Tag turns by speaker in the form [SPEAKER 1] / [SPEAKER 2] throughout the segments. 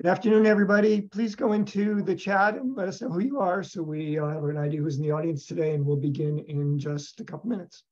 [SPEAKER 1] Good afternoon, everybody. Please go into the chat and let us know who you are so we have an idea who's in the audience today, and we'll begin in just a couple minutes.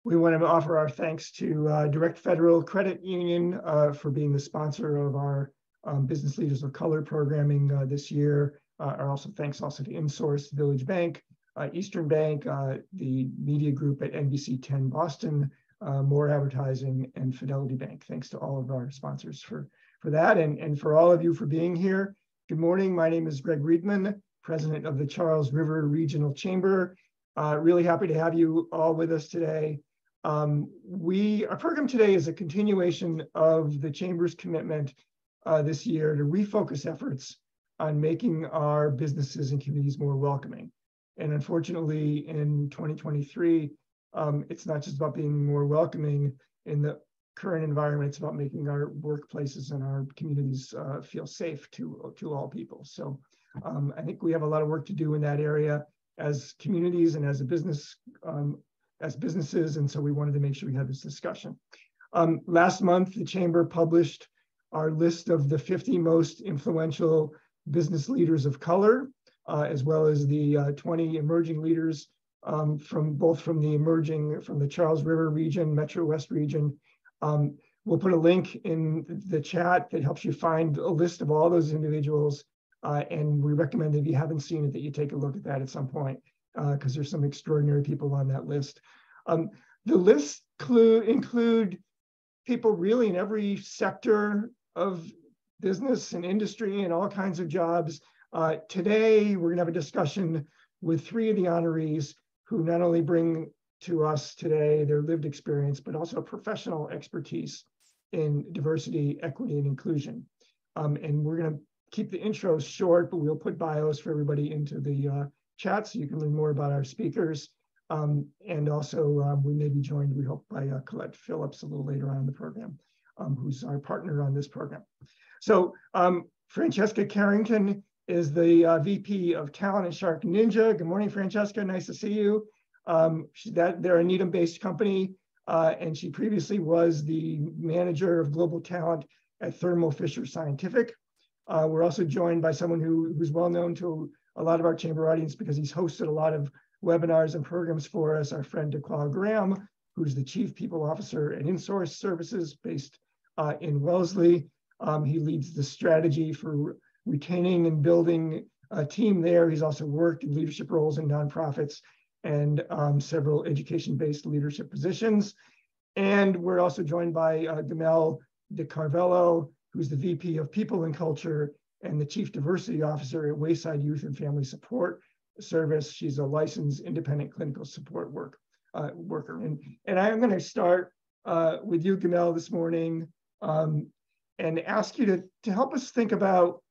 [SPEAKER 1] We want to offer our thanks to Direct Federal Credit Union for being the sponsor of our Business Leaders of Color programming this year. Thanks also to InSource, Village Bank, Eastern Bank, the media group at NBC 10 Boston, More Advertising, and Fidelity Bank. Thanks to all of our sponsors for that, and for all of you for being here. Good morning. My name is Greg Riedman, president of the Charles River Regional Chamber. Really happy to have you all with us today. Our program today is a continuation of the Chamber's commitment this year to refocus efforts on making our businesses and communities more welcoming. And unfortunately, in 2023, it's not just about being more welcoming in the current environment, it's about making our workplaces and our communities feel safe to all people. So I think we have a lot of work to do in that area as communities and as a business, as businesses, and so we wanted to make sure we had this discussion. Last month, the Chamber published our list of the 50 most influential business leaders of color, as well as the 20 emerging leaders from the Charles River region, Metro West region. We'll put a link in the chat that helps you find a list of all those individuals, and we recommend if you haven't seen it that you take a look at that at some point, because there's some extraordinary people on that list. The list include people really in every sector of business and industry and all kinds of jobs. Today, we're gonna have a discussion with 3 of the honorees who not only bring to us today their lived experience, but also professional expertise in diversity, equity, and inclusion. And we're gonna keep the intros short, but we'll put bios for everybody into the chat so you can learn more about our speakers. And also we may be joined, we hope, by Colette Phillips a little later on in the program, who's our partner on this program. So Franchesca Carrington is the VP of Talent at SharkNinja. Good morning, Franchesca, nice to see you. They're a Needham-based company, and she previously was the manager of global talent at Thermo Fisher Scientific. We're also joined by someone who's well known to a lot of our chamber audience because he's hosted a lot of webinars and programs for us, our friend DeCarvalho Graham, who's the Chief People Officer at InSource Services based in Wellesley. He leads the strategy for retaining and building a team there. He's also worked in leadership roles in nonprofits and several education-based leadership positions. And we're also joined by Guimel DeCarvalho, who's the VP of People and Culture and the Chief Diversity Officer at Wayside Youth and Family Support Service. She's a licensed independent clinical support worker. And I'm going to start with you, Guimel, this morning, and ask you to help us think about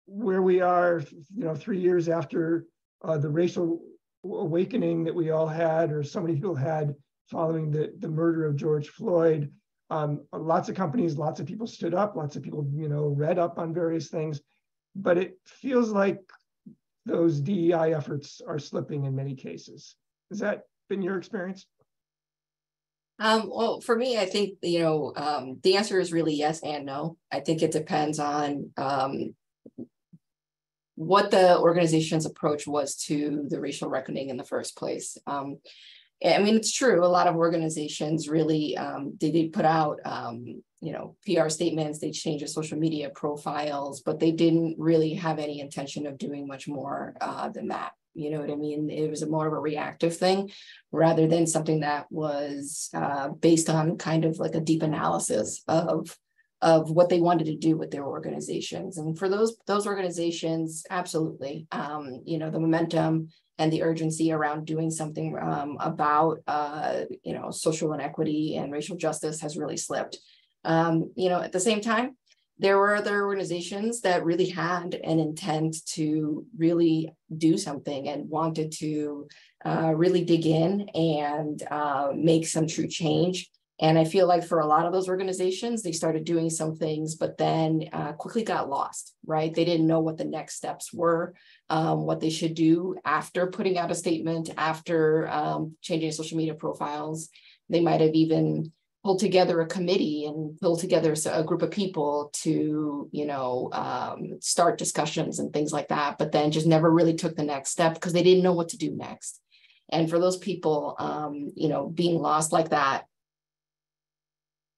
[SPEAKER 1] where we are, 3 years after the racial awakening that we all had, or so many people had, following the murder of George Floyd. Lots of companies, lots of people stood up, lots of people, read up on various things, but it feels like those DEI efforts are slipping in many cases. Has that been your experience?
[SPEAKER 2] Well, for me, I think, the answer is really yes and no. I think it depends on what the organization's approach was to the racial reckoning in the first place. I mean, it's true. A lot of organizations really, they put out, PR statements, they changed their social media profiles, but they didn't really have any intention of doing much more than that. You know what I mean? It was more of a reactive thing rather than something that was based on kind of like a deep analysis of what they wanted to do with their organizations. And for those organizations, absolutely, you know, the momentum and the urgency around doing something about, you know, social inequity and racial justice has really slipped. You know, at the same time, there were other organizations that really had an intent to really do something and wanted to really dig in and make some true change. And I feel like for a lot of those organizations, they started doing some things, but then quickly got lost, right? They didn't know what the next steps were, what they should do after putting out a statement, after changing social media profiles. They might have even pulled together a committee and pulled together a group of people to, you know, start discussions and things like that, but then just never really took the next step because they didn't know what to do next. And for those people, you know, being lost like that,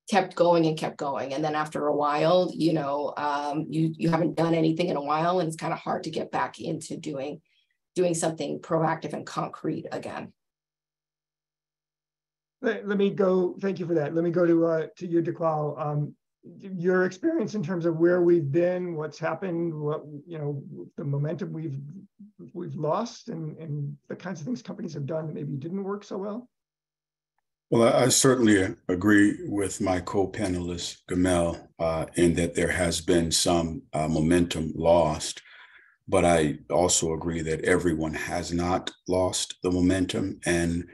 [SPEAKER 2] kept going. And then after a while, you know, you haven't done anything in a while, and it's kind of hard to get back into doing something proactive and concrete again.
[SPEAKER 1] Let me go, thank you for that. Let me go to you, DeCarvalho. Your experience in terms of where we've been, what's happened, what, you know, the momentum we've lost, and the kinds of things companies have done that maybe didn't work so well.
[SPEAKER 3] Well, I certainly agree with my co-panelist, Guimel, in that there has been some momentum lost, but I also agree that everyone has not lost the momentum, and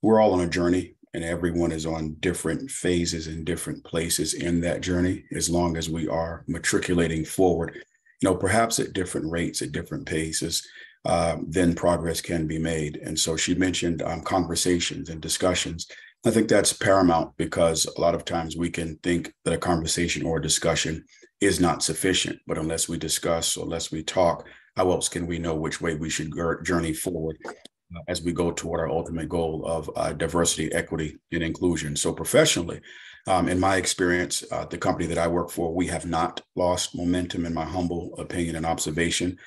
[SPEAKER 3] we're all on a journey, and everyone is on different phases and different places in that journey, as long as we are matriculating forward, you know, perhaps at different rates, at different paces, then progress can be made. And so she mentioned conversations and discussions. I think that's paramount, because a lot of times we can think that a conversation or a discussion is not sufficient, but unless we discuss, or unless we talk, how else can we know which way we should journey forward as we go toward our ultimate goal of diversity, equity, and inclusion? So professionally, in my experience, the company that I work for, we have not lost momentum, in my humble opinion and observation.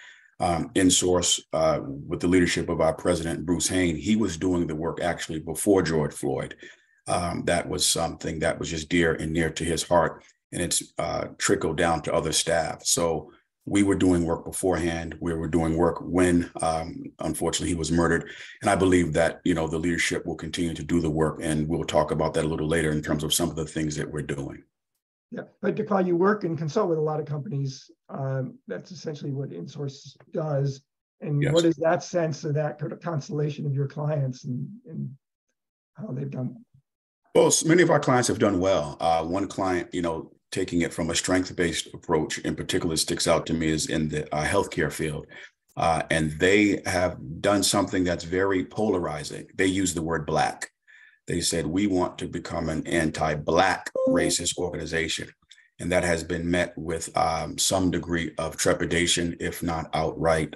[SPEAKER 3] In source, with the leadership of our president, Bruce Hayne, he was doing the work actually before George Floyd. That was something that was just dear and near to his heart, and it's trickled down to other staff. So we were doing work beforehand. We were doing work when, unfortunately, he was murdered. And I believe that, you know, the leadership will continue to do the work, and we'll talk about that a little later in terms of some of the things that we're doing.
[SPEAKER 1] Yeah, but DeCarvalho, you work and consult with a lot of companies. That's essentially what InSource does. And
[SPEAKER 3] Yes.
[SPEAKER 1] What is that sense of that kind of constellation of your clients and how they've done?
[SPEAKER 3] Well, many of our clients have done well. One client, you know, taking it from a strength-based approach in particular sticks out to me is in the healthcare field. And they have done something that's very polarizing. They use the word Black. They said, we want to become an anti-Black racist organization. And that has been met with some degree of trepidation, if not outright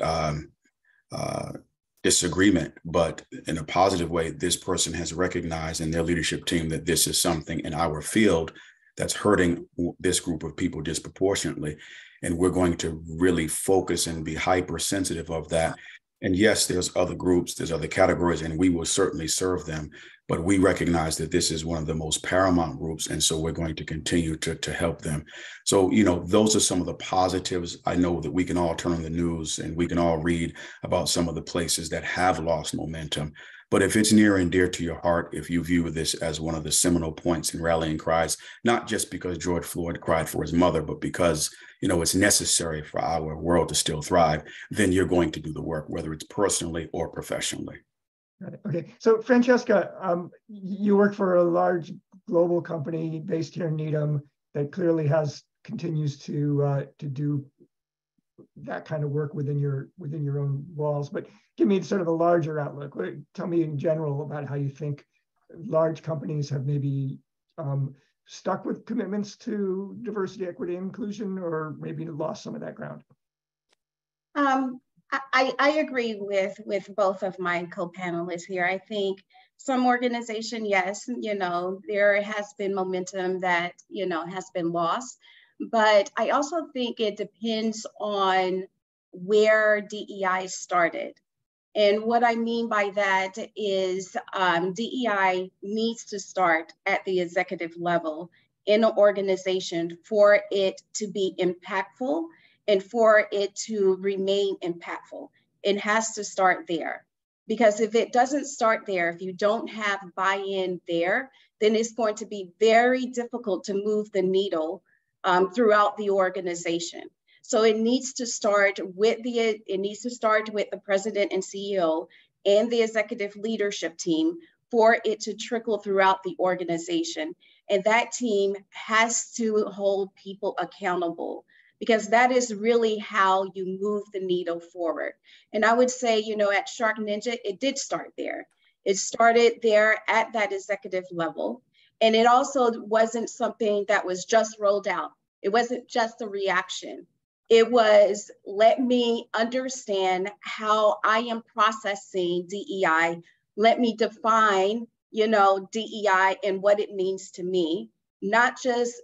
[SPEAKER 3] disagreement. But in a positive way, this person has recognized in their leadership team that this is something in our field that's hurting this group of people disproportionately. And we're going to really focus and be hypersensitive of that. And yes, there's other groups, there's other categories, and we will certainly serve them. But we recognize that this is one of the most paramount groups. And so we're going to continue to help them. So, you know, those are some of the positives. I know that we can all turn on the news and we can all read about some of the places that have lost momentum. But if it's near and dear to your heart, if you view this as one of the seminal points and rallying cries, not just because George Floyd cried for his mother, but because, you know, it's necessary for our world to still thrive, then you're going to do the work, whether it's personally or professionally.
[SPEAKER 1] Okay, so Franchesca, you work for a large global company based here in Needham that clearly continues to do that kind of work within your own walls. But give me sort of a larger outlook. Tell me in general about how you think large companies have maybe stuck with commitments to diversity, equity, and inclusion, or maybe lost some of that ground.
[SPEAKER 4] I agree with both of my co-panelists here. I think some organization, yes, you know, there has been momentum that, you know, has been lost, but I also think it depends on where DEI started And what I mean by that is DEI needs to start at the executive level in an organization for it to be impactful and for it to remain impactful. It has to start there. Because if it doesn't start there, if you don't have buy-in there, then it's going to be very difficult to move the needle throughout the organization. So it needs to start with the president and CEO and the executive leadership team for it to trickle throughout the organization. And that team has to hold people accountable, because that is really how you move the needle forward. And I would say, at SharkNinja, it did start there. It started there at that executive level. And it also wasn't something that was just rolled out. It wasn't just a reaction. It was, let me understand how I am processing DEI. Let me define, DEI and what it means to me, not just,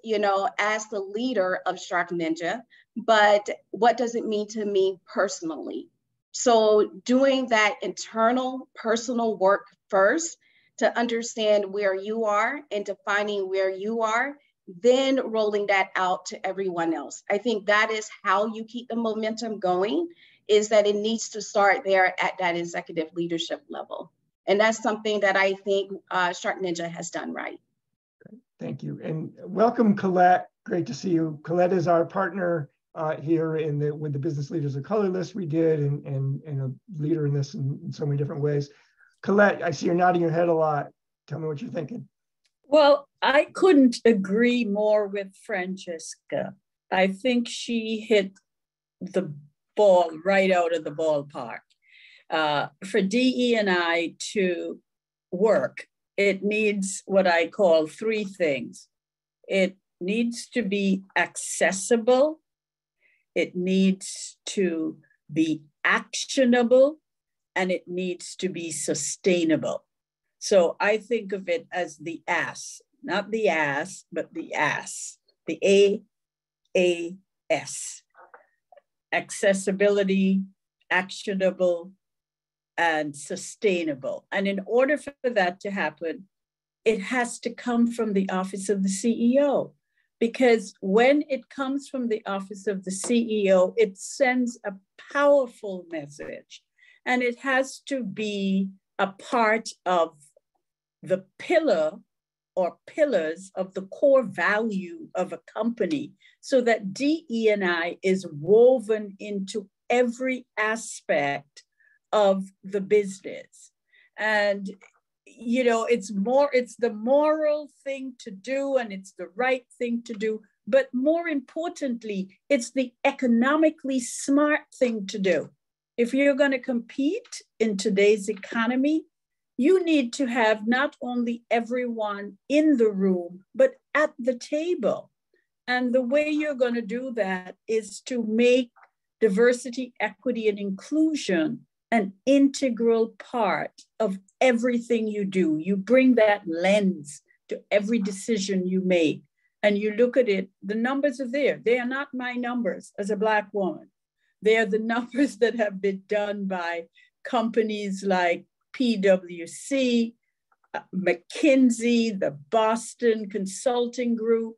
[SPEAKER 4] as the leader of SharkNinja, but what does it mean to me personally? So doing that internal personal work first to understand where you are and defining where you are, then rolling that out to everyone else. I think that is how you keep the momentum going, is that it needs to start there at that executive leadership level. And that's something that I think SharkNinja has done right.
[SPEAKER 1] Thank you. And welcome, Colette. Great to see you. Colette is our partner here with the Business Leaders of Color list we did, and a leader in this in so many different ways. Colette, I see you're nodding your head a lot. Tell me what you're thinking.
[SPEAKER 5] Well, I couldn't agree more with Franchesca. I think she hit the ball right out of the ballpark. For DE&I to work, it needs what I call three things. It needs to be accessible. It needs to be actionable, and it needs to be sustainable. So I think of it as the AS, not the ass, but the AS, the AAS. Accessibility, actionable, and sustainable. And in order for that to happen, it has to come from the office of the CEO. Because when it comes from the office of the CEO, it sends a powerful message. And it has to be a part of the pillar or pillars of the core value of a company, so that DE&I is woven into every aspect of the business. And it's the moral thing to do, and it's the right thing to do, but more importantly, it's the economically smart thing to do. If you're going to compete in today's economy, you need to have not only everyone in the room, but at the table. And the way you're going to do that is to make diversity, equity, and inclusion an integral part of everything you do. You bring that lens to every decision you make, and you look at it. The numbers are there. They are not my numbers as a Black woman. They are the numbers that have been done by companies like PwC, McKinsey, the Boston Consulting Group,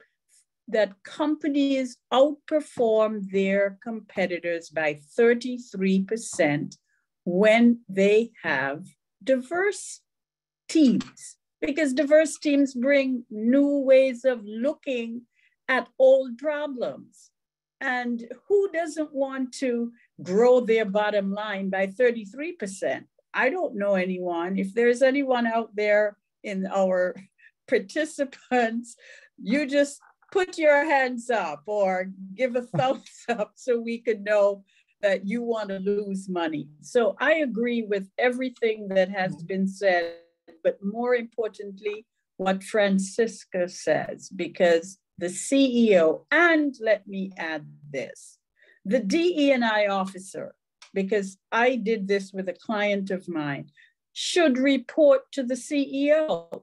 [SPEAKER 5] that companies outperform their competitors by 33% when they have diverse teams, because diverse teams bring new ways of looking at old problems. And who doesn't want to grow their bottom line by 33%? I don't know anyone. If there's anyone out there in our participants, you just put your hands up or give a thumbs up so we could know that you want to lose money. So I agree with everything that has been said, but more importantly, what Franchesca says, because the CEO, and let me add this, the DE&I officer, because I did this with a client of mine, should report to the CEO,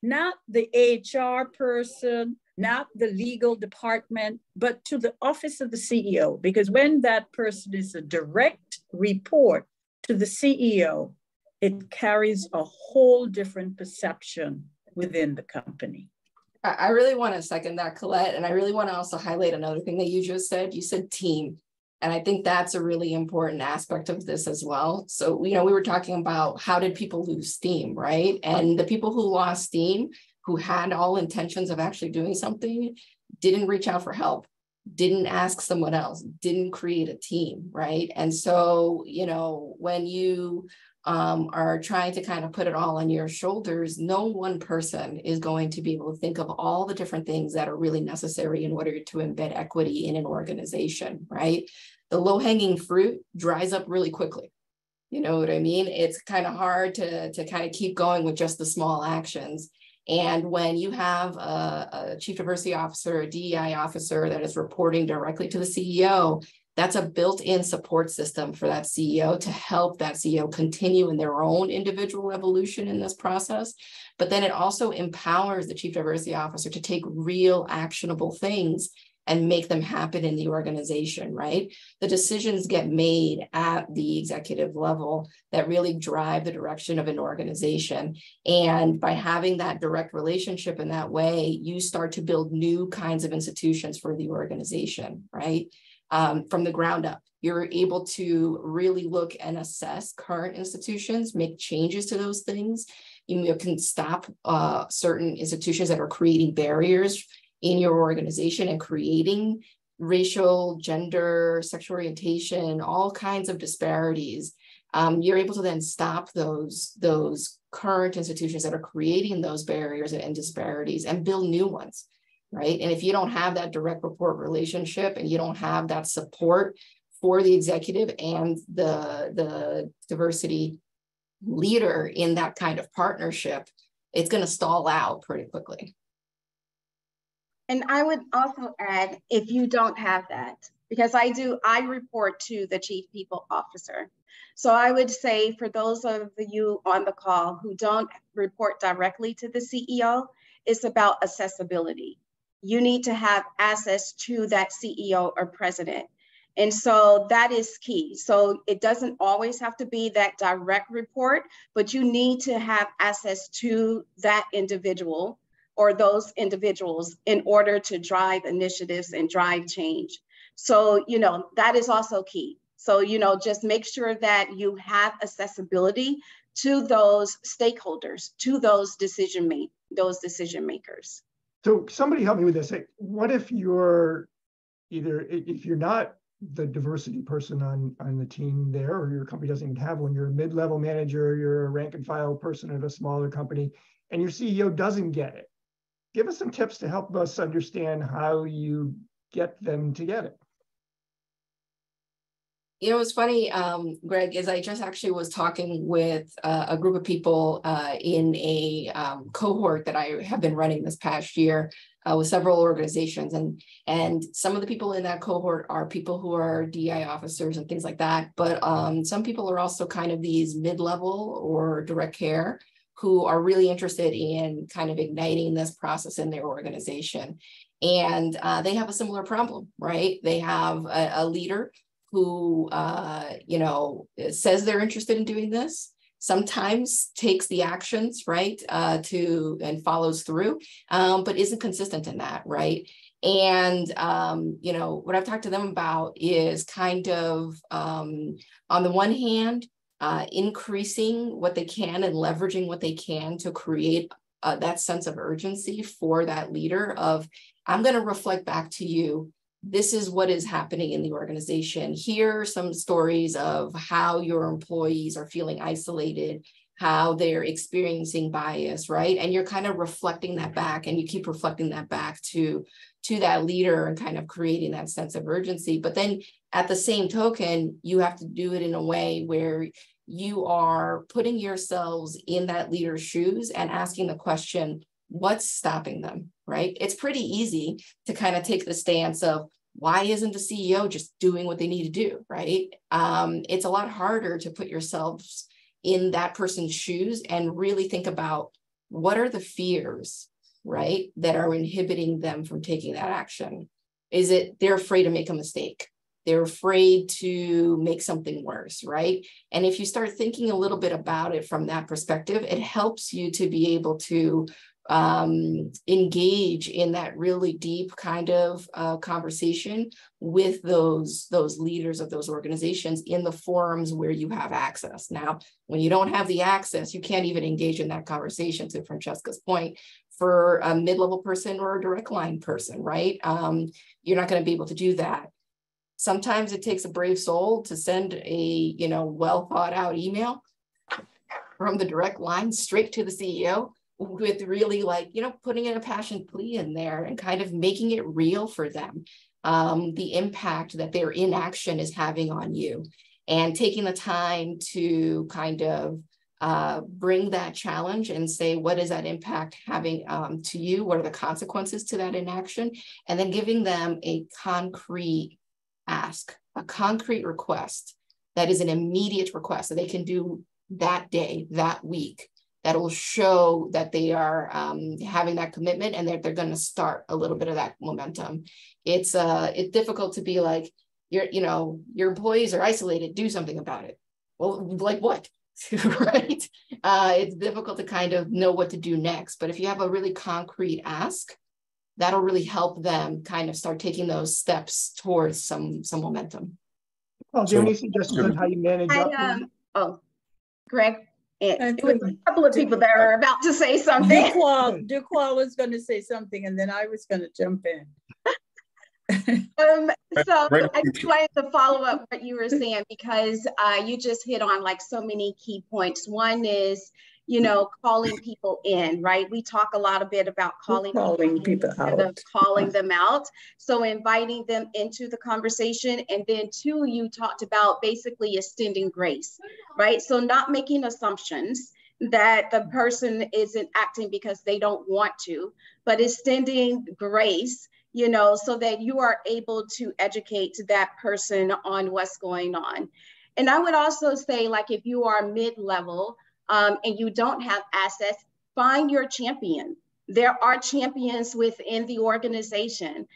[SPEAKER 5] not the HR person, not the legal department, but to the office of the CEO. Because when that person is a direct report to the CEO, it carries a whole different perception within the company.
[SPEAKER 2] I really want to second that, Colette. And I really want to also highlight another thing that you just said. You said team. And I think that's a really important aspect of this as well. So, we were talking about how did people lose steam, right? And the people who lost steam, who had all intentions of actually doing something, didn't reach out for help, didn't ask someone else, didn't create a team, right? And so, when you are trying to kind of put it all on your shoulders, no one person is going to be able to think of all the different things that are really necessary in order to embed equity in an organization, right? The low-hanging fruit dries up really quickly. You know what I mean? It's kind of hard to kind of keep going with just the small actions. And when you have a chief diversity officer, a DEI officer that is reporting directly to the CEO, that's a built-in support system for that CEO to help that CEO continue in their own individual evolution in this process. But then it also empowers the chief diversity officer to take real actionable things and make them happen in the organization, right? The decisions get made at the executive level that really drive the direction of an organization. And by having that direct relationship in that way, you start to build new kinds of institutions for the organization, right? From the ground up. You're able to really look and assess current institutions, make changes to those things. You can stop certain institutions that are creating barriers in your organization and creating racial, gender, sexual orientation, all kinds of disparities. You're able to then stop those current institutions that are creating those barriers and disparities and build new ones, right? And if you don't have that direct report relationship and you don't have that support for the executive and the diversity leader in that kind of partnership, it's going to stall out pretty quickly.
[SPEAKER 4] And I would also add, if you don't have that, because I report to the chief people officer. So I would say for those of you on the call who don't report directly to the CEO, it's about accessibility. You need to have access to that CEO or president. And so that is key. So it doesn't always have to be that direct report, but you need to have access to that individual or those individuals in order to drive initiatives and drive change. So, that is also key. So, just make sure that you have accessibility to those stakeholders, to those decision makers.
[SPEAKER 1] So somebody help me with this. What if you're if you're not the diversity person on the team there, or your company doesn't even have one, you're a mid-level manager, you're a rank and file person at a smaller company, and your CEO doesn't get it? Give us some tips to help us understand how you get them to get it.
[SPEAKER 2] It's funny, Greg, is I just actually was talking with a group of people in a cohort that I have been running this past year with several organizations. And some of the people in that cohort are people who are DEI officers and things like that. But some people are also kind of these mid-level or direct care who are really interested in kind of igniting this process in their organization. And they have a similar problem, right? They have a leader who, says they're interested in doing this, sometimes takes the actions, right, and follows through, but isn't consistent in that, right? And, what I've talked to them about is kind of, on the one hand, increasing what they can and leveraging what they can to create that sense of urgency for that leader of, I'm going to reflect back to you, this is what is happening in the organization. Here are some stories of how your employees are feeling isolated, how they're experiencing bias, right? And you're kind of reflecting that back, and you keep reflecting that back to that leader and kind of creating that sense of urgency. But then at the same token, you have to do it in a way where you are putting yourselves in that leader's shoes and asking the question, what's stopping them, right? It's pretty easy to kind of take the stance of, why isn't the CEO just doing what they need to do, right? It's a lot harder to put yourselves in that person's shoes and really think about what are the fears, right, that are inhibiting them from taking that action. Is it they're afraid to make a mistake, They're afraid to make something worse, right? And if you start thinking a little bit about it from that perspective, it helps you to be able to engage in that really deep kind of conversation with those leaders of those organizations in the forums where you have access. Now, when you don't have the access, you can't even engage in that conversation, to Franchesca's point, for a mid-level person or a direct line person, right? You're not going to be able to do that. Sometimes it takes a brave soul to send a, well thought out email from the direct line straight to the CEO with really putting in a passion plea in there and kind of making it real for them. The impact that their inaction is having on you, and taking the time to kind of bring that challenge and say, what is that impact having to you? What are the consequences to that inaction? And then giving them a concrete ask, a concrete request that is an immediate request that they can do that day, that week, that will show that they are having that commitment and they're going to start a little bit of that momentum. It's difficult to be like, your employees are isolated, do something about it. Well, like what? Right? It's difficult to kind of know what to do next. But if you have a really concrete ask, that'll really help them kind of start taking those steps towards some momentum.
[SPEAKER 1] Well, do you have any suggestions on how you manage up?
[SPEAKER 4] Greg, it was a couple of people that are about to say something.
[SPEAKER 5] DeCarvalho was going to say something, and then I was going to jump in.
[SPEAKER 4] So I just wanted to follow up what you were saying, because you just hit on so many key points. One is, calling people in, right? We talk a lot about calling people out, calling them out. So inviting them into the conversation. And then two, you talked about basically extending grace, right? So not making assumptions that the person isn't acting because they don't want to, but extending grace, so that you are able to educate that person on what's going on. And I would also say, if you are mid-level, and you don't have access, find your champion. There are champions within the organization.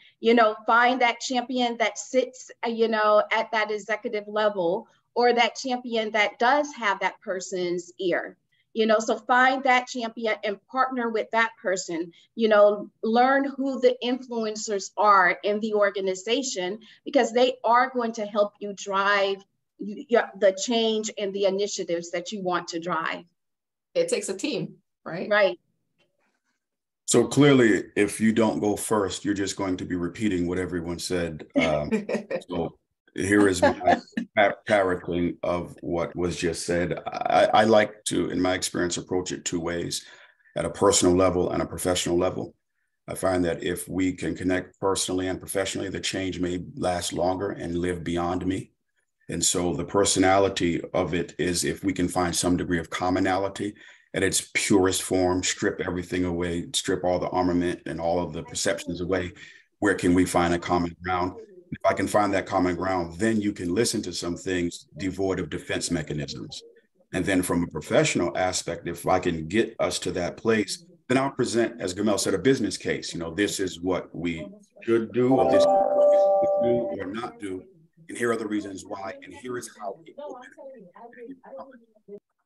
[SPEAKER 4] Find that champion that sits, at that executive level, or that champion that does have that person's ear. So find that champion and partner with that person. Learn who the influencers are in the organization, because they are going to help you drive the change and the initiatives that you want to drive.
[SPEAKER 2] It takes a team, right?
[SPEAKER 4] Right.
[SPEAKER 3] So clearly, if you don't go first, you're just going to be repeating what everyone said. So here is my parroting of what was just said. I like to, in my experience, approach it two ways: at a personal level and a professional level. I find that if we can connect personally and professionally, the change may last longer and live beyond me. And so the personality of it is, if we can find some degree of commonality at its purest form, strip everything away, strip all the armament and all of the perceptions away, where can we find a common ground? If I can find that common ground, then you can listen to some things devoid of defense mechanisms. And then from a professional aspect, if I can get us to that place, then I'll present, as Guimel said, a business case. This is what we should do, or this is what we should do or not do. And here are the reasons why, and here is how we go.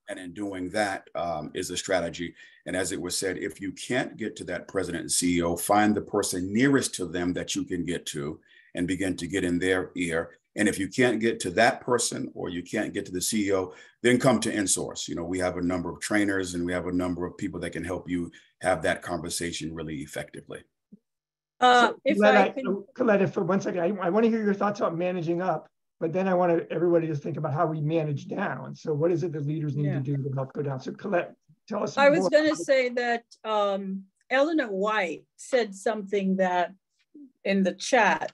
[SPEAKER 3] And in doing that is a strategy. And as it was said, if you can't get to that president and CEO, find the person nearest to them that you can get to and begin to get in their ear. And if you can't get to that person, or you can't get to the CEO, then come to InSource. We have a number of trainers, and we have a number of people that can help you have that conversation really effectively.
[SPEAKER 1] Coletta, for 1 second, I want to hear your thoughts about managing up, but then I want everybody to think about how we manage down. So what is it that leaders need to do to help go down? So Colette, tell us.
[SPEAKER 5] I was going to say that Eleanor White said something that in the chat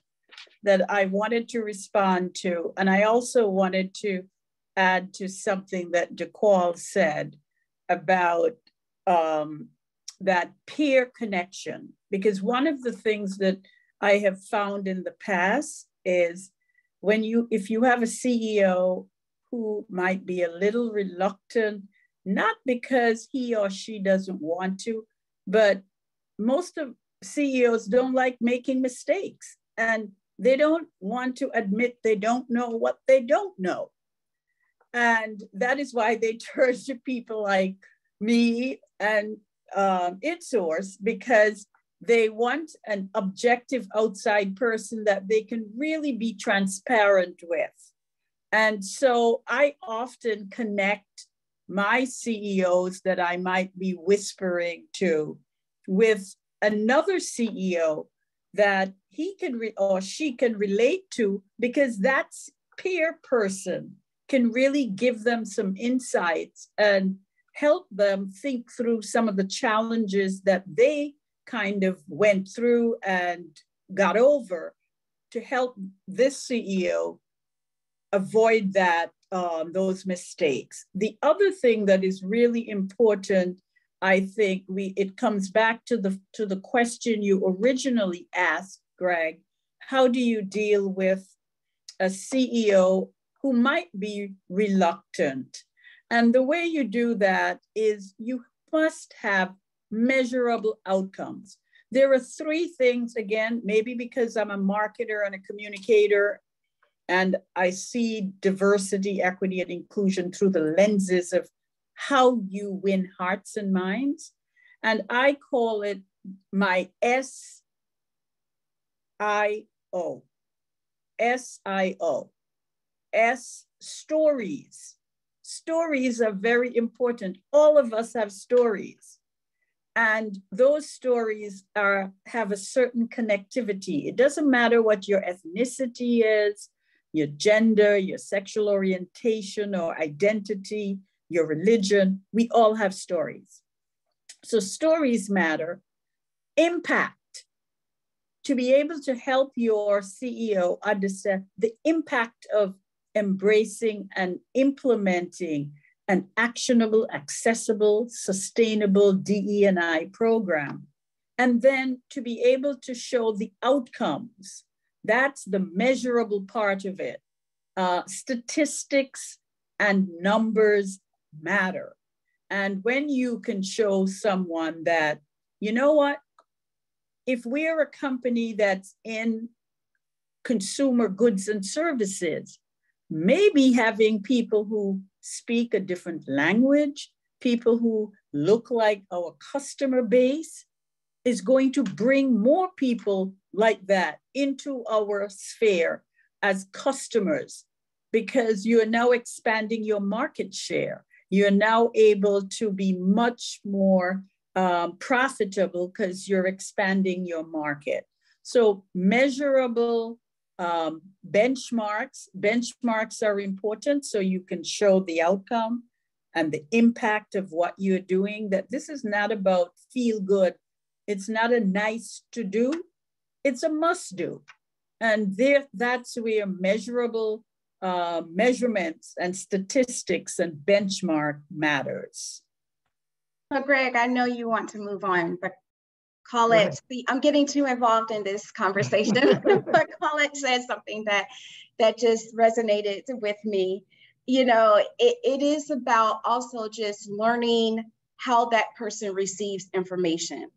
[SPEAKER 5] that I wanted to respond to. And I also wanted to add to something that DeCarvalho said about that peer connection. Because one of the things that I have found in the past is if you have a CEO who might be a little reluctant, not because he or she doesn't want to, but most of CEOs don't like making mistakes. And They don't want to admit they don't know what they don't know. And that is why they turn to people like me and InSource, because they want an objective outside person that they can really be transparent with. And so I often connect my CEOs that I might be whispering to with another CEO that he can or she can relate to, because that peer person can really give them some insights and help them think through some of the challenges that they kind of went through and got over, to help this CEO avoid that, those mistakes. The other thing that is really important, I think it comes back to the question you originally asked, Greg. How do you deal with a CEO who might be reluctant? And the way you do that is you must have measurable outcomes. There are three things, again, maybe because I'm a marketer and a communicator, and I see diversity, equity, and inclusion through the lenses of how you win hearts and minds. And I call it my SIO. S-I-O. S, stories. Stories are very important. All of us have stories. And those stories have a certain connectivity. It doesn't matter what your ethnicity is, your gender, your sexual orientation or identity, your religion. We all have stories. So stories matter. Impact. To be able to help your CEO understand the impact of embracing and implementing an actionable, accessible, sustainable DE&I program. And then to be able to show the outcomes. That's the measurable part of it. Statistics and numbers matter. And when you can show someone that, you know what, if we're a company that's in consumer goods and services, maybe having people who speak a different language, people who look like our customer base, is going to bring more people like that into our sphere as customers, because you're now expanding your market share. You're now able to be much more profitable because you're expanding your market. So measurable benchmarks. Benchmarks are important so you can show the outcome and the impact of what you're doing, that this is not about feel good. It's not a nice to do, it's a must do. And that's where measurable measurements and statistics and benchmark matters.
[SPEAKER 4] So Greg, I know you want to move on, but Colette, see, I'm getting too involved in this conversation, but Colette said something that just resonated with me. You know, it is about also just learning how that person receives information,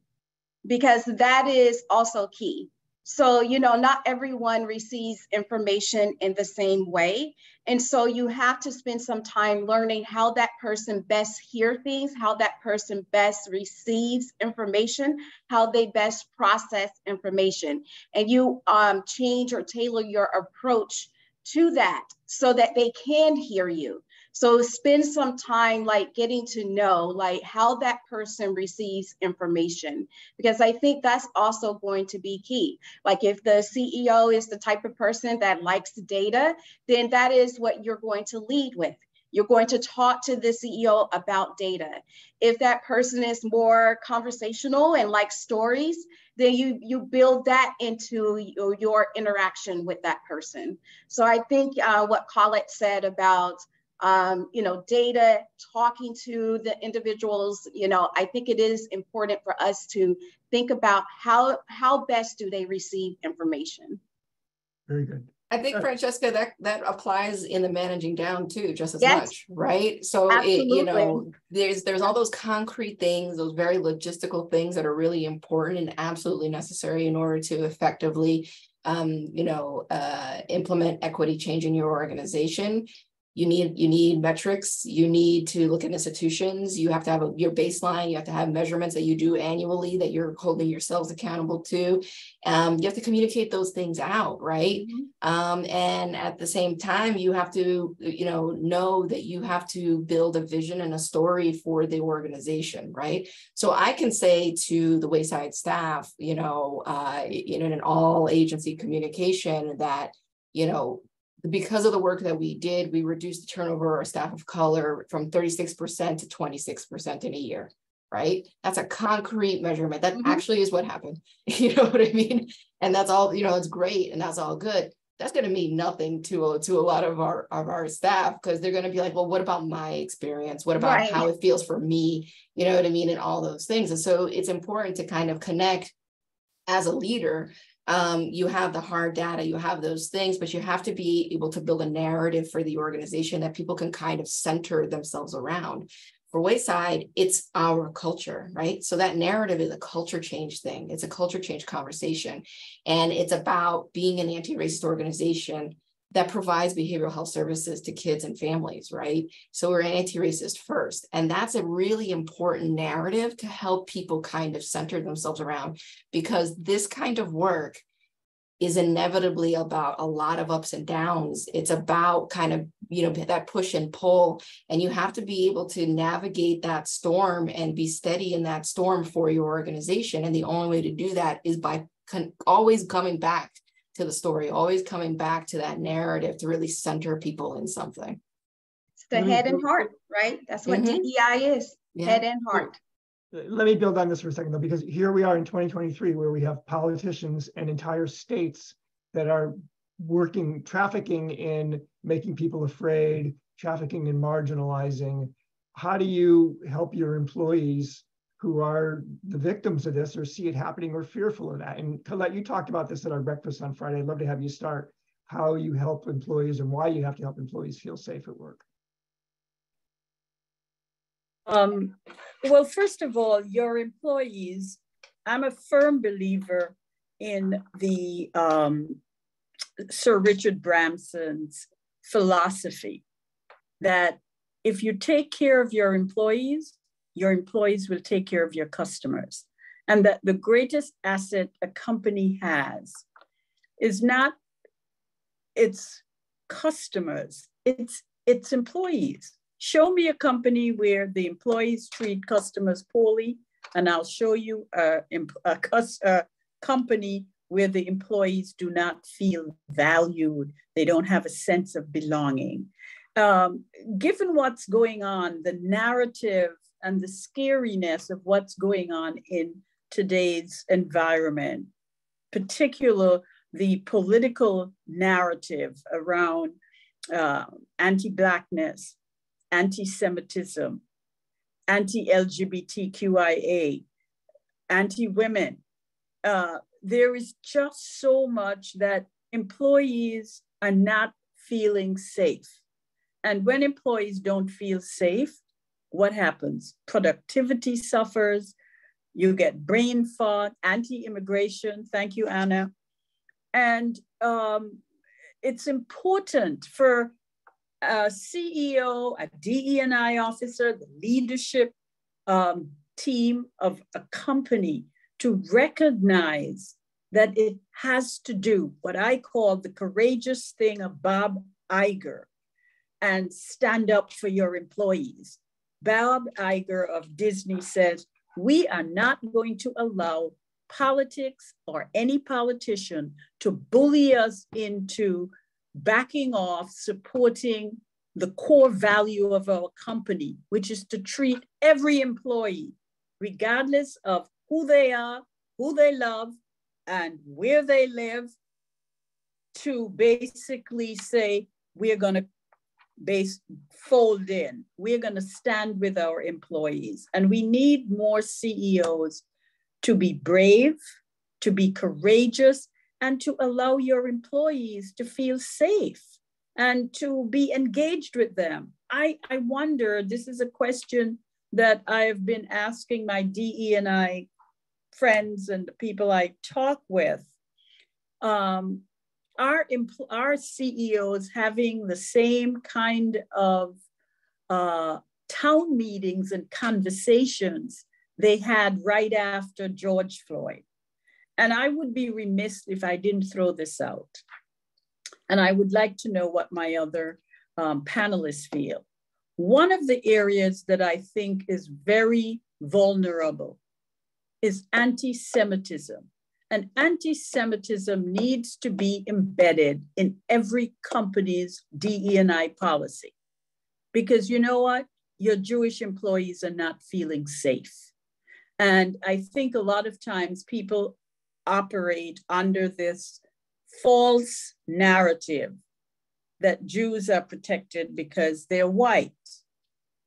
[SPEAKER 4] because that is also key. So, you know, not everyone receives information in the same way. And so you have to spend some time learning how that person best hears things, how that person best receives information, how they best process information. And you change or tailor your approach to that so that they can hear you. So spend some time like getting to know like how that person receives information, because I think that's also going to be key. Like if the CEO is the type of person that likes data, then that is what you're going to lead with. You're going to talk to the CEO about data. If that person is more conversational and likes stories, then you build that into your interaction with that person. So I think what Colette said about you know, data, talking to the individuals, you know, I think it is important for us to think about how best do they receive information.
[SPEAKER 1] Very good.
[SPEAKER 2] I think, Franchesca, that applies in the managing down too, just as
[SPEAKER 4] Yes.
[SPEAKER 2] much, right? So, you know, there's all those concrete things, those very logistical things that are really important and absolutely necessary in order to effectively implement equity change in your organization, you need metrics. You need to look at institutions. You have to have your baseline. You have to have measurements that you do annually that you're holding yourselves accountable to. You have to communicate those things out, right? Mm-hmm. And at the same time, you have to, know that you have to build a vision and a story for the organization, right? So I can say to the Wayside staff, in an all agency communication that, because of the work that we did, we reduced the turnover of our staff of color from 36% to 26% in a year, right? That's a concrete measurement. That actually is what happened. You know what I mean? And that's all, it's great and that's all good. That's going to mean nothing to a lot of our staff, because they're going to be like, well, what about my experience? What about how it feels for me? You know what I mean? And all those things. And so it's important to kind of connect as a leader. You have the hard data, you have those things, but you have to be able to build a narrative for the organization that people can kind of center themselves around. For Wayside, it's our culture, right? So that narrative is a culture change thing. It's a culture change conversation. And it's about being an anti-racist organization that provides behavioral health services to kids and families, right? So we're anti-racist first. And that's a really important narrative to help people kind of center themselves around, because this kind of work is inevitably about a lot of ups and downs. It's about kind of, that push and pull, and you have to be able to navigate that storm and be steady in that storm for your organization. And the only way to do that is by always coming back to the story, always coming back to that narrative to really center people in something.
[SPEAKER 4] It's the head and heart, right? That's what DEI is, head and heart.
[SPEAKER 1] Let me build on this for a second, though, because here we are in 2023, where we have politicians and entire states that are trafficking in making people afraid, trafficking in marginalizing. How do you help your employees who are the victims of this, or see it happening, or fearful of that? And Colette, you talked about this at our breakfast on Friday. I'd love to have you start how you help employees and why you have to help employees feel safe at work.
[SPEAKER 5] Well, first of all, your employees, I'm a firm believer in the Sir Richard Branson's philosophy that if you take care of your employees will take care of your customers. And that the greatest asset a company has is not its customers, it's its employees. Show me a company where the employees treat customers poorly, and I'll show you a company where the employees do not feel valued. They don't have a sense of belonging. Given what's going on, the narrative and the scariness of what's going on in today's environment, particularly the political narrative around anti-Blackness, anti-Semitism, anti-LGBTQIA, anti-women. There is just so much that employees are not feeling safe. And when employees don't feel safe, what happens? Productivity suffers, you get brain fog, anti-immigration, thank you, Anna. And it's important for a CEO, a DE&I officer, the leadership team of a company to recognize that it has to do what I call the courageous thing of Bob Iger and stand up for your employees. Bob Iger of Disney says, we are not going to allow politics or any politician to bully us into backing off, supporting the core value of our company, which is to treat every employee, regardless of who they are, who they love, and where they live, to basically say, we're going to fold in. We're going to stand with our employees. And we need more CEOs to be brave, to be courageous, and to allow your employees to feel safe and to be engaged with them. I wonder, this is a question that I have been asking my DE&I friends and the people I talk with. our CEOs having the same kind of town meetings and conversations they had right after George Floyd. And I would be remiss if I didn't throw this out. And I would like to know what my other panelists feel. One of the areas that I think is very vulnerable is anti-Semitism. And anti-Semitism needs to be embedded in every company's DE&I policy. Because you know what? Your Jewish employees are not feeling safe. And I think a lot of times people operate under this false narrative that Jews are protected because they're white.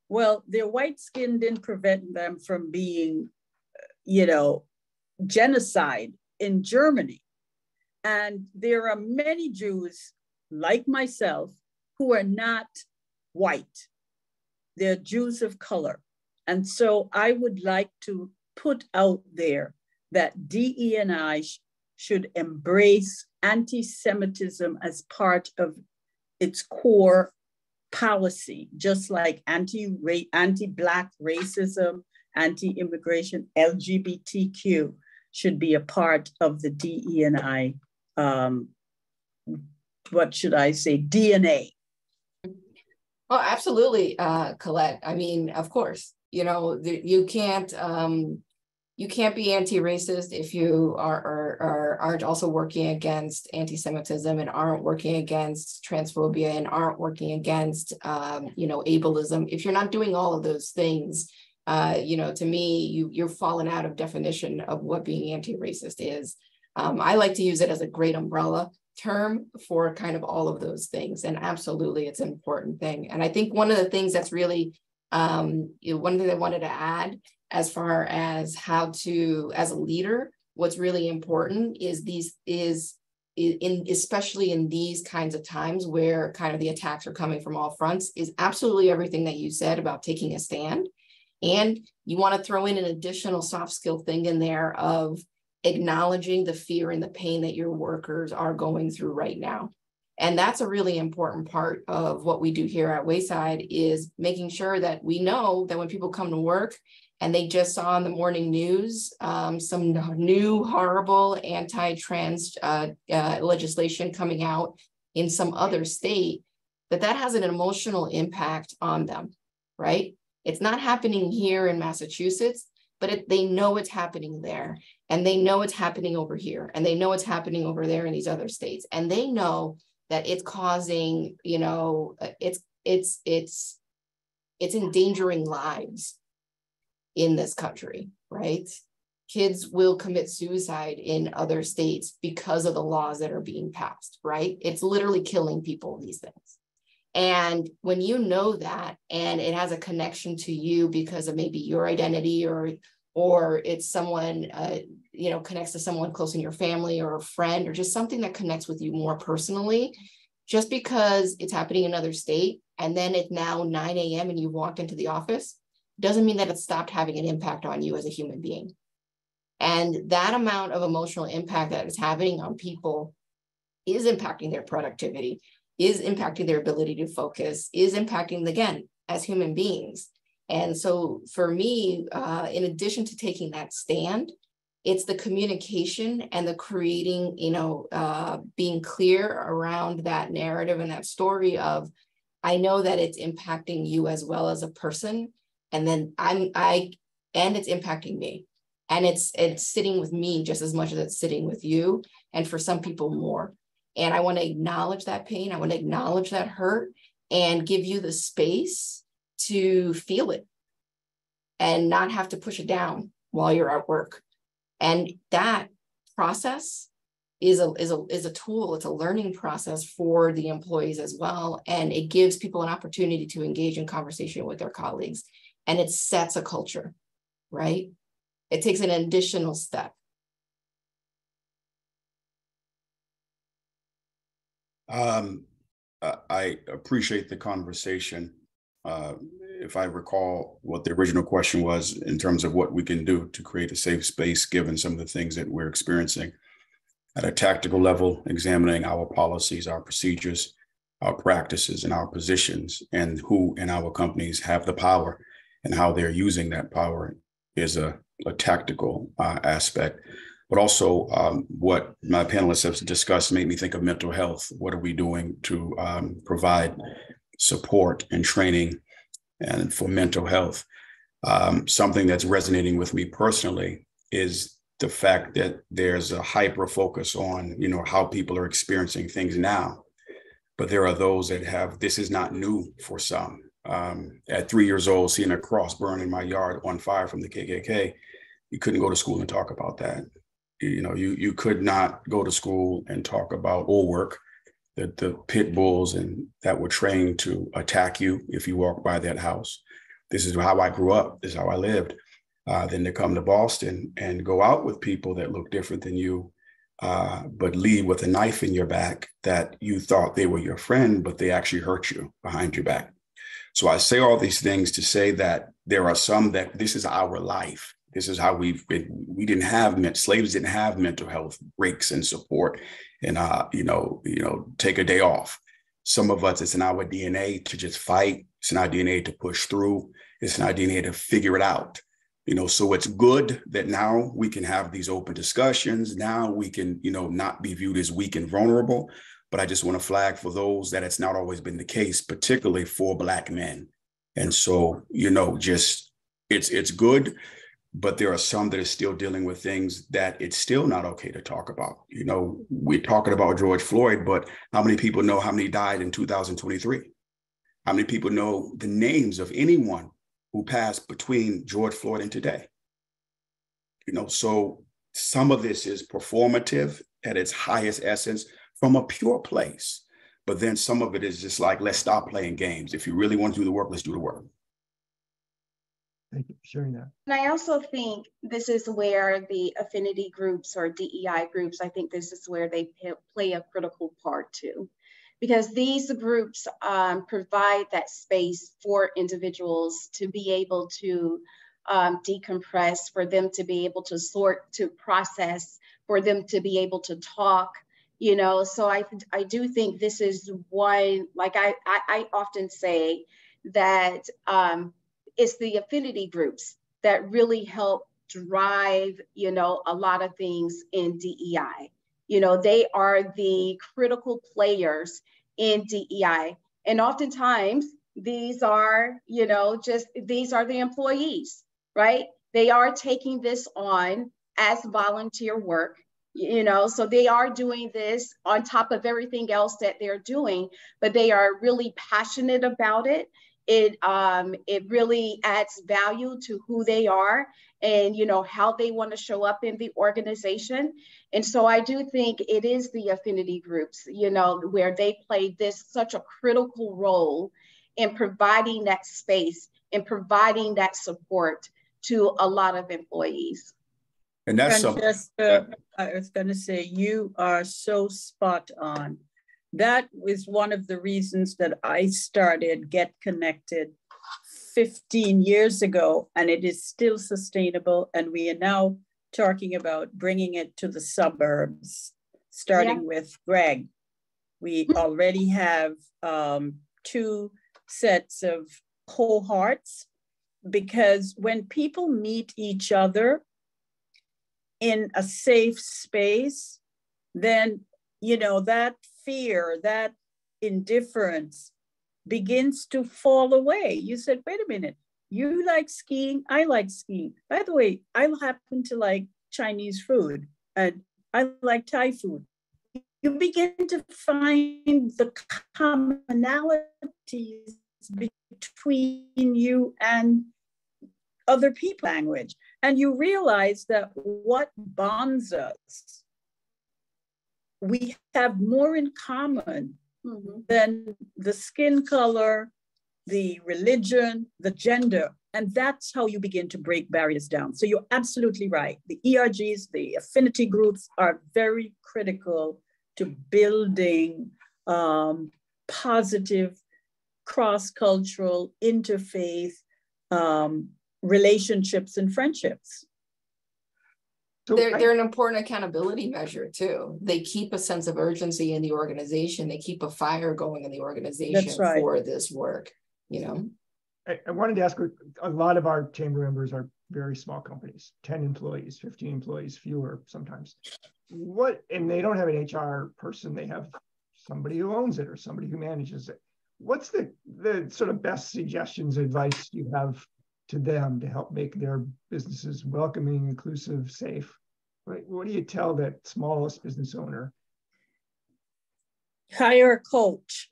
[SPEAKER 5] Well, their white skin didn't prevent them from being, genocide in Germany. And there are many Jews like myself who are not white. They're Jews of color. And so I would like to put out there that DE&I should embrace anti-Semitism as part of its core policy, just like anti-Black racism, anti-immigration, LGBTQ should be a part of the DE&I, DNA.
[SPEAKER 2] Oh, absolutely, Colette. I mean, of course, you can't be anti-racist if you aren't also working against anti-Semitism and aren't working against transphobia and aren't working against, ableism. If you're not doing all of those things, to me, you're falling out of definition of what being anti-racist is. I like to use it as a great umbrella term for kind of all of those things. And absolutely, it's an important thing. And I think one of the things that's really, one thing I wanted to add as far as how to, as a leader, what's really important is especially in these kinds of times where kind of the attacks are coming from all fronts, is absolutely everything that you said about taking a stand. And you want to throw in an additional soft skill thing in there of acknowledging the fear and the pain that your workers are going through right now. And that's a really important part of what we do here at Wayside, is making sure that we know that when people come to work and they just saw on the morning news some new horrible anti-trans legislation coming out in some other state, that has an emotional impact on them, right? It's not happening here in Massachusetts, but they know it's happening there, and they know it's happening over here, and they know it's happening over there in these other states, and they know that it's causing, it's endangering lives in this country, right? Kids will commit suicide in other states because of the laws that are being passed, right? It's literally killing people, these things. And when you know that, and it has a connection to you because of maybe your identity, or it's someone, connects to someone close in your family or a friend, or just something that connects with you more personally, just because it's happening in another state, and then it's now 9 a.m. and you walked into the office, doesn't mean that it stopped having an impact on you as a human being. And that amount of emotional impact that is happening on people is impacting their productivity, is impacting their ability to focus, is impacting, again, as human beings. And so for me, in addition to taking that stand, it's the communication and the creating, being clear around that narrative and that story of, I know that it's impacting you as well as a person. And then and it's impacting me. And it's sitting with me just as much as it's sitting with you. And for some people more. And I want to acknowledge that pain. I want to acknowledge that hurt and give you the space to feel it and not have to push it down while you're at work. And that process is a tool. It's a learning process for the employees as well. And it gives people an opportunity to engage in conversation with their colleagues. And it sets a culture, right? It takes an additional step.
[SPEAKER 3] I appreciate the conversation. If I recall what the original question was in terms of what we can do to create a safe space, given some of the things that we're experiencing, at a tactical level, examining our policies, our procedures, our practices, and our positions, and who in our companies have the power and how they're using that power is a tactical aspect. But also what my panelists have discussed made me think of mental health. What are we doing to provide support and training and for mental health? Something that's resonating with me personally is the fact that there's a hyper focus on, how people are experiencing things now. But there are those that have, this is not new for some. At 3 years old, seeing a cross burn in my yard on fire from the KKK, you couldn't go to school and talk about that. You could not go to school and talk about or work the pit bulls and that were trained to attack you if you walk by that house. This is how I grew up. This is how I lived. Then to come to Boston and go out with people that look different than you, but leave with a knife in your back that you thought they were your friend, but they actually hurt you behind your back. So I say all these things to say that there are some that this is our life. This is how we've been. We didn't have, slaves didn't have mental health breaks and support and, take a day off. Some of us, it's in our DNA to just fight. It's in our DNA to push through. It's in our DNA to figure it out. So it's good that now we can have these open discussions. Now we can, not be viewed as weak and vulnerable. But I just want to flag for those that it's not always been the case, particularly for Black men. And so, it's good, but there are some that are still dealing with things that it's still not okay to talk about. We're talking about George Floyd, but how many people know how many died in 2023? How many people know the names of anyone who passed between George Floyd and today? So some of this is performative at its highest essence from a pure place. But then some of it is just like, let's stop playing games. If you really want to do the work, let's do the work.
[SPEAKER 1] Thank you for sharing that.
[SPEAKER 4] And I also think this is where the affinity groups or DEI groups, I think this is where they play a critical part too. Because these groups provide that space for individuals to be able to decompress, for them to be able to sort, to process, for them to be able to talk, So I do think this is one, like I often say that it's the affinity groups that really help drive, a lot of things in DEI. They are the critical players in DEI. And oftentimes these are, these are the employees, right? They are taking this on as volunteer work, so they are doing this on top of everything else that they're doing, but they are really passionate about it. It really adds value to who they are and, how they want to show up in the organization. And so I do think it is the affinity groups, where they play such a critical role in providing that space and providing that support to a lot of employees.
[SPEAKER 3] And that's
[SPEAKER 5] Franchesca, I was going to say, you are so spot on. That was one of the reasons that I started Get Connected 15 years ago, and it is still sustainable. And we are now talking about bringing it to the suburbs, starting with Greg. We already have 2 sets of cohorts, because when people meet each other in a safe space, then, that fear, that indifference begins to fall away. You said, wait a minute, you like skiing, I like skiing. By the way, I happen to like Chinese food and I like Thai food. You begin to find the commonalities between you and other people language. And you realize that what bonds us, we have more in common than the skin color, the religion, the gender. And that's how you begin to break barriers down. So you're absolutely right. The ERGs, the affinity groups are very critical to building positive cross-cultural, interfaith, relationships and friendships.
[SPEAKER 1] So
[SPEAKER 2] they're an important accountability measure too. They keep a sense of urgency in the organization. They keep a fire going in the organization for this work, you know.
[SPEAKER 1] I wanted to ask, a lot of our chamber members are very small companies, 10 employees, 15 employees, fewer sometimes. And they don't have an HR person, they have somebody who owns it or somebody who manages it. What's the sort of best suggestions, advice you have to them to help make their businesses welcoming, inclusive, safe? What do you tell that smallest business owner?
[SPEAKER 5] Hire a coach.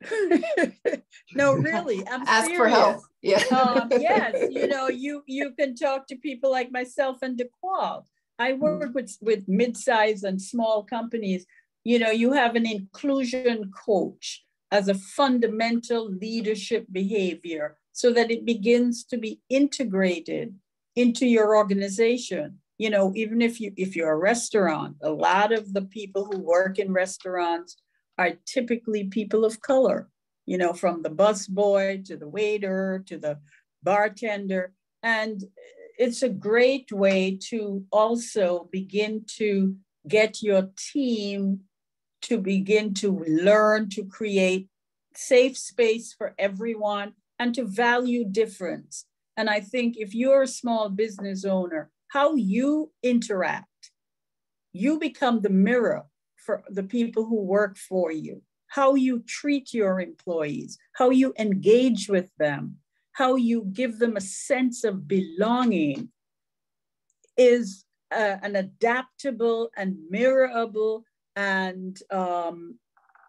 [SPEAKER 5] No, really, I'm
[SPEAKER 2] ask
[SPEAKER 5] serious.
[SPEAKER 2] For help. Yeah.
[SPEAKER 5] Yes, you know, you can talk to people like myself and DeCarvalho. I work with mid-size and small companies. You know, you have an inclusion coach as a fundamental leadership behavior so that it begins to be integrated into your organization. You know, even if you're a restaurant, a lot of the people who work in restaurants are typically people of color, you know, from the busboy to the waiter to the bartender. And it's a great way to also begin to get your team to begin to learn to create safe space for everyone and to value difference. And I think if you're a small business owner, how you interact, you become the mirror for the people who work for you, how you treat your employees, how you engage with them, how you give them a sense of belonging is an adaptable and mirrorable and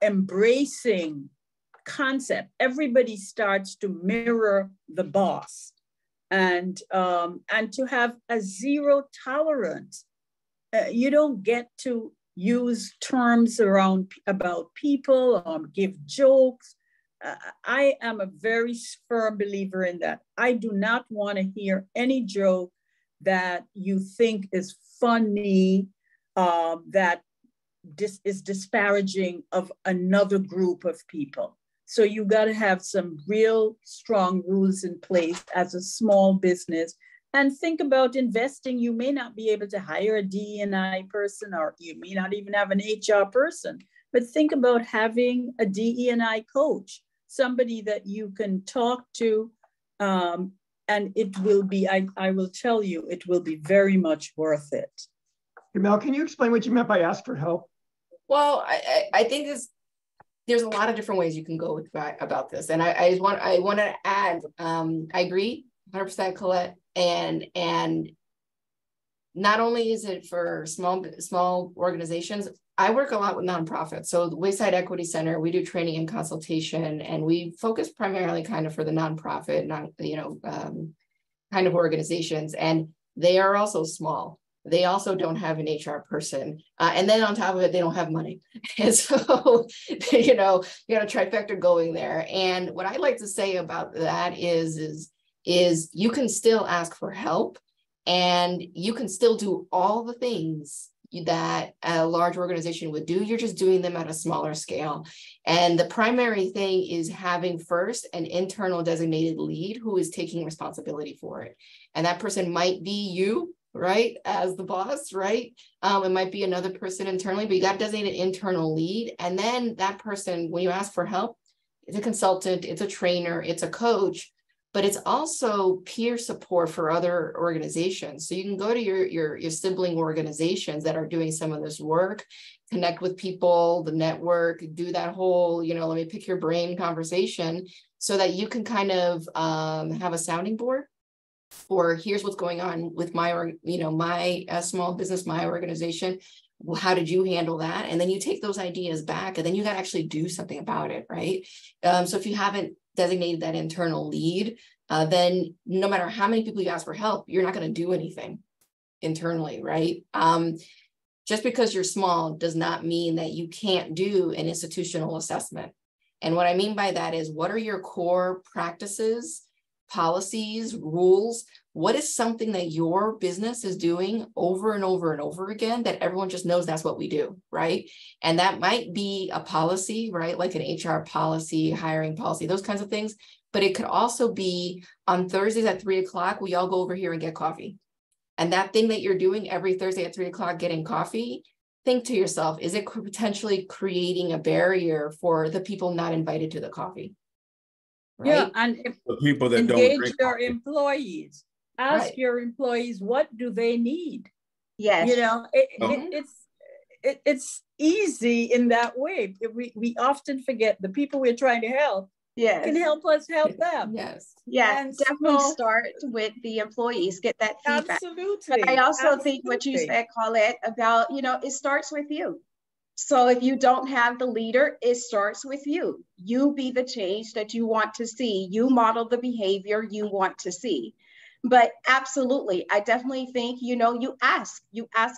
[SPEAKER 5] embracing concept. Everybody starts to mirror the boss and to have a zero tolerance. You don't get to use terms about people or give jokes. I am a very firm believer in that. I do not want to hear any joke that you think is funny, that is disparaging of another group of people. So you got to have some real strong rules in place as a small business. And think about investing. You may not be able to hire a DE&I person, or you may not even have an HR person, but think about having a DE&I coach, somebody that you can talk to, and it will be, I will tell you, it will be very much worth it.
[SPEAKER 1] Guimel, can you explain what you meant by ask for help?
[SPEAKER 2] Well, I think there's a lot of different ways you can go about this. And I want to add, I agree 100%, Colette. And not only is it for small organizations, I work a lot with nonprofits. So the Wayside Equity Center, we do training and consultation, and we focus primarily kind of for the nonprofit, kind of organizations. And they are also small. They also don't have an HR person. And then on top of it, they don't have money. And so, you got a trifecta going there. And what I like to say about that is you can still ask for help, and you can still do all the things that a large organization would do. You're just doing them at a smaller scale. And the primary thing is having first an internal designated lead who is taking responsibility for it. And that person might be you, right, as the boss, right? It might be another person internally, but you got to designate an internal lead. And then that person, when you ask for help, it's a consultant, it's a trainer, it's a coach, but it's also peer support for other organizations. So you can go to your sibling organizations that are doing some of this work, connect with people, the network, do that whole, let me pick your brain conversation so that you can kind of have a sounding board. Or here's what's going on with my small business, my organization. Well, how did you handle that? And then you take those ideas back, and then you got to actually do something about it, right? So if you haven't designated that internal lead, then no matter how many people you ask for help, you're not going to do anything internally, right? Just because you're small does not mean that you can't do an institutional assessment. And what I mean by that is, what are your core practices, policies, rules? What is something that your business is doing over and over and over again that everyone just knows that's what we do, right? And that might be a policy, right? Like an HR policy, hiring policy, those kinds of things. But it could also be on Thursdays at 3 o'clock, we all go over here and get coffee. And that thing that you're doing every Thursday at 3 o'clock getting coffee, think to yourself, is it potentially creating a barrier for the people not invited to the coffee? Right?
[SPEAKER 5] Yeah, and if
[SPEAKER 3] The people that don't
[SPEAKER 5] engage
[SPEAKER 3] drink
[SPEAKER 5] your
[SPEAKER 3] coffee.
[SPEAKER 5] employees. Ask
[SPEAKER 2] Right.
[SPEAKER 5] your employees, what do they need?
[SPEAKER 4] Yes.
[SPEAKER 5] You know, it's easy in that way. We often forget the people we're trying to help
[SPEAKER 4] Yes.
[SPEAKER 5] can help us help them.
[SPEAKER 2] Yes.
[SPEAKER 4] Yeah,
[SPEAKER 5] And
[SPEAKER 4] definitely
[SPEAKER 5] so-
[SPEAKER 4] start with the employees, get that feedback.
[SPEAKER 5] Absolutely.
[SPEAKER 4] But I also think what you said, Colette, about, it starts with you. So if you don't have the leader, it starts with you. You be the change that you want to see. You model the behavior you want to see. But absolutely, I definitely think, you ask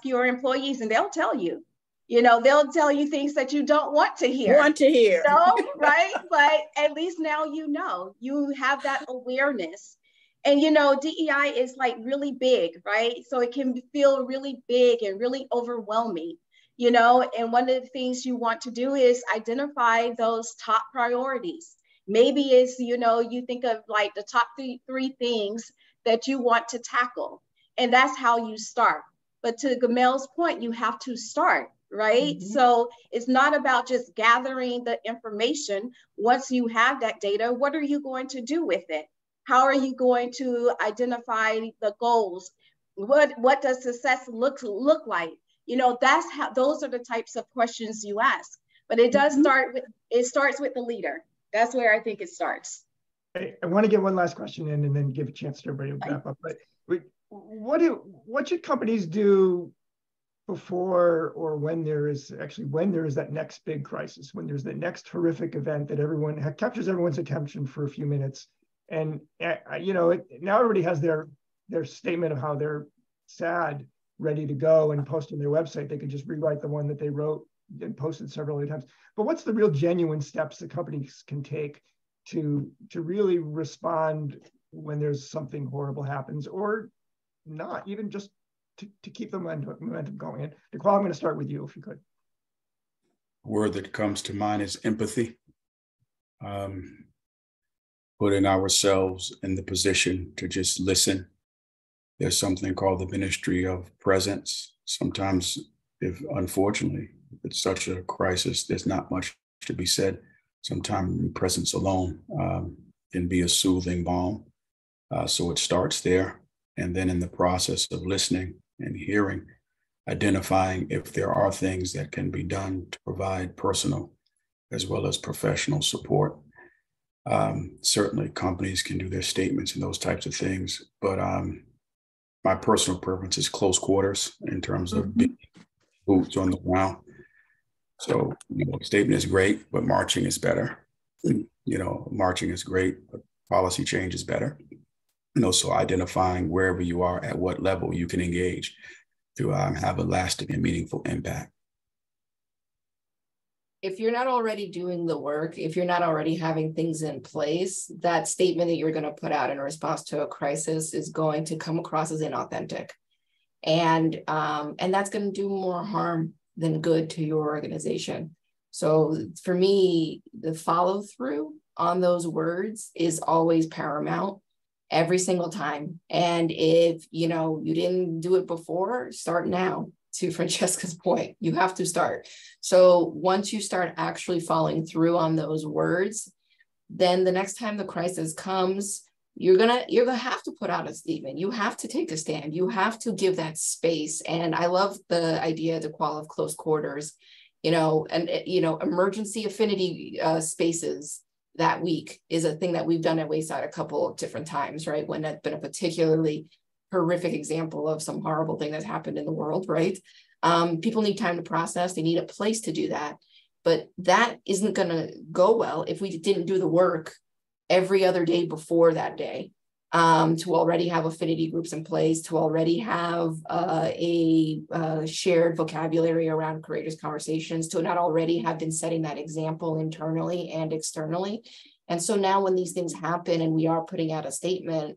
[SPEAKER 4] your employees and they'll tell you. They'll tell you things that you don't want to hear. Right? But at least now you have that awareness. And DEI is like really big, right? So it can feel really big and really overwhelming, and one of the things you want to do is identify those top priorities. Maybe it's, you think of like the top three things that you want to tackle, and that's how you start. But to Guimel's point, you have to start. Right? Mm-hmm. So it's not about just gathering the information. Once you have that data, what are you going to do with it? How are you going to identify the goals? What does success look like? That's how, those are the types of questions you ask. But it does starts with the leader. That's where I think it starts.
[SPEAKER 1] I want to get one last question in and then give a chance to everybody to wrap up. But what should companies do before or when there is that next big crisis, when there's the next horrific event that captures everyone's attention for a few minutes, and now everybody has their statement of how they're sad ready to go and post on their website. They could just rewrite the one that they wrote and posted several other times. But what's the real genuine steps that companies can take to really respond when there's something horrible happens, or not, even just to keep the momentum going? And DeCarvalho, I'm going to start with you, if you could.
[SPEAKER 3] A word that comes to mind is empathy. Putting ourselves in the position to just listen. There's something called the ministry of presence. Sometimes, unfortunately, it's such a crisis, there's not much to be said. Sometimes presence alone can be a soothing balm. So it starts there. And then in the process of listening and hearing, identifying if there are things that can be done to provide personal as well as professional support. Certainly companies can do their statements and those types of things, but my personal preference is close quarters in terms of being boots on the ground. So, statement is great, but marching is better. Marching is great, but policy change is better. So identifying wherever you are, at what level you can engage to have a lasting and meaningful impact.
[SPEAKER 2] If you're not already doing the work, if you're not already having things in place, that statement that you're going to put out in response to a crisis is going to come across as inauthentic. And that's going to do more harm than good to your organization. So for me, the follow through on those words is always paramount every single time. And if you didn't do it before, start now. To Franchesca's point, you have to start. So once you start actually following through on those words, then the next time the crisis comes, you're gonna have to put out a statement. You have to take a stand. You have to give that space. And I love the idea, DeCarvalho, of close quarters, emergency affinity spaces that week is a thing that we've done at Wayside a couple of different times, right? When that's been a particularly horrific example of some horrible thing that's happened in the world, right? People need time to process. They need a place to do that. But that isn't going to go well if we didn't do the work every other day before that day, to already have affinity groups in place, to already have a shared vocabulary around courageous conversations, to not already have been setting that example internally and externally. And so now when these things happen and we are putting out a statement,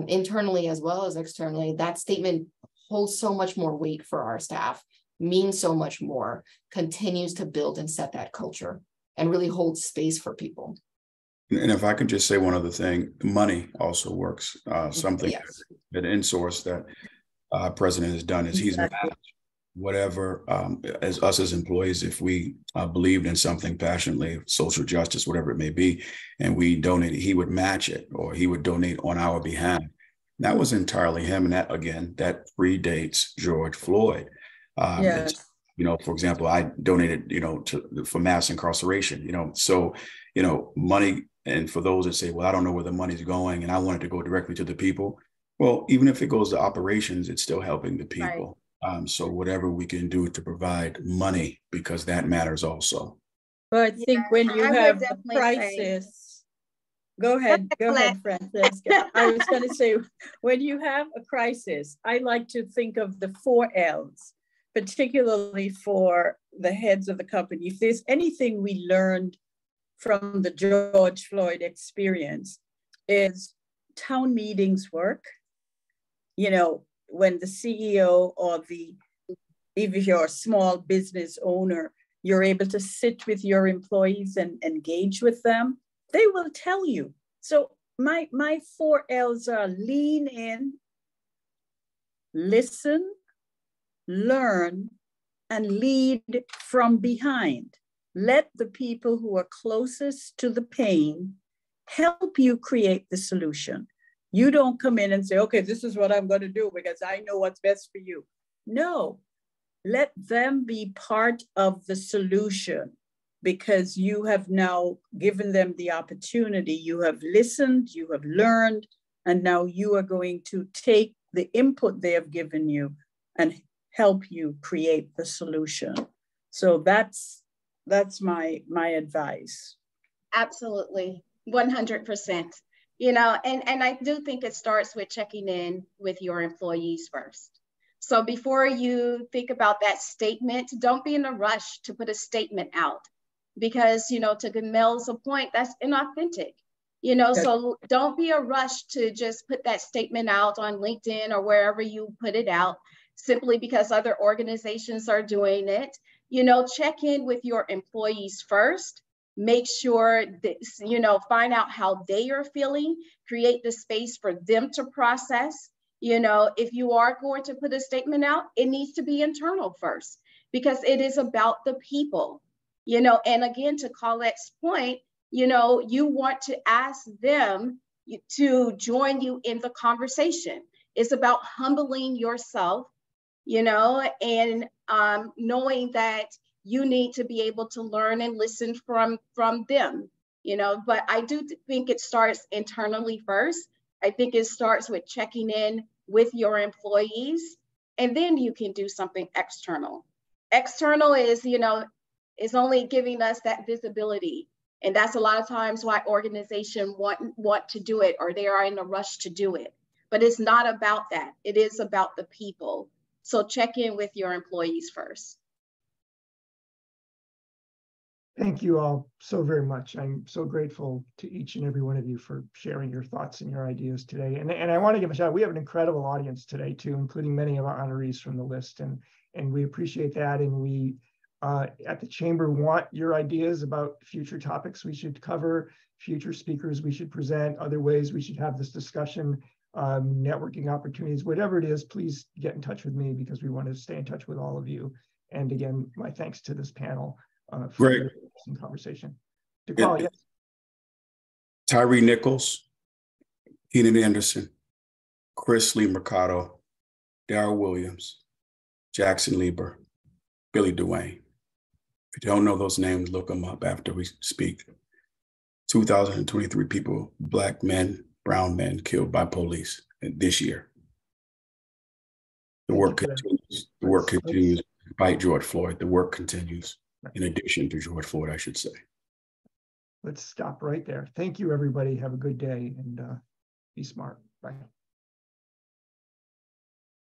[SPEAKER 2] internally as well as externally, that statement holds so much more weight for our staff, means so much more, continues to build and set that culture and really hold space for people.
[SPEAKER 3] And if I can just say one other thing, money also works. Something that in source that president has done is he's matched whatever, as us as employees, if we believed in something passionately, social justice, whatever it may be, and we donated, he would match it, or he would donate on our behalf. That was entirely him. And that, again, that predates George Floyd.
[SPEAKER 5] Yes.
[SPEAKER 3] You know, for example, I donated, you know, for mass incarceration, you know, so, you know, money. And for those that say, well, I don't know where the money's going and I want it to go directly to the people. Well, even if it goes to operations, it's still helping the people. Right. So whatever we can do to provide money, because that matters also.
[SPEAKER 5] But I think when you have a crisis, go ahead, Franchesca. I was going to say, when you have a crisis, I like to think of the 4 L's, particularly for the heads of the company. If there's anything we learned from the George Floyd experience, is town meetings work. You know, when the CEO or if you're a small business owner, you're able to sit with your employees and engage with them, they will tell you. So my 4 L's are lean in, listen, learn, and lead from behind. Let the people who are closest to the pain help you create the solution. You don't come in and say, okay, this is what I'm going to do because I know what's best for you. No, let them be part of the solution, because you have now given them the opportunity. You have listened, you have learned, and now you are going to take the input they have given you and help you create the solution. So that's my advice.
[SPEAKER 4] Absolutely, 100%. You know, and I do think it starts with checking in with your employees first. So before you think about that statement, don't be in a rush to put a statement out, because, you know, to Guimel's point, that's inauthentic. You know, so don't be a rush to just put that statement out on LinkedIn or wherever you put it out, simply because other organizations are doing it. You know, check in with your employees first. Make sure that, you know, find out how they are feeling, create the space for them to process. You know, if you are going to put a statement out, it needs to be internal first, because it is about the people, you know. And again, to Colette's point, you know, you want to ask them to join you in the conversation. It's about humbling yourself, you know, and knowing that you need to be able to learn and listen from them, you know. But I do think it starts internally first. I think it starts with checking in with your employees, and then you can do something external. External is, you know, is only giving us that visibility. And that's a lot of times why organizations want to do it, or they are in a rush to do it. But it's not about that. It is about the people. So check in with your employees first.
[SPEAKER 1] Thank you all so very much. I'm so grateful to each and every one of you for sharing your thoughts and your ideas today. And I want to give a shout out. We have an incredible audience today too, including many of our honorees from the list. And we appreciate that. And we at the Chamber want your ideas about future topics we should cover, future speakers we should present, other ways we should have this discussion, networking opportunities, whatever it is. Please get in touch with me, because we want to stay in touch with all of you. And again, my thanks to this panel.
[SPEAKER 3] Great
[SPEAKER 1] conversation. DeCarvalho, yes.
[SPEAKER 3] Tyree Nichols, Keenan Anderson, Chris Lee Mercado, Darrell Williams, Jackson Lieber, Billy Dwayne. If you don't know those names, look them up after we speak. 2,023 people, Black men, brown men, killed by police this year. The work continues. The work continues. Despite George Floyd, the work continues. In addition to George Floyd, I should say. Let's stop right there. Thank you, everybody. Have a good day, and be smart. Bye.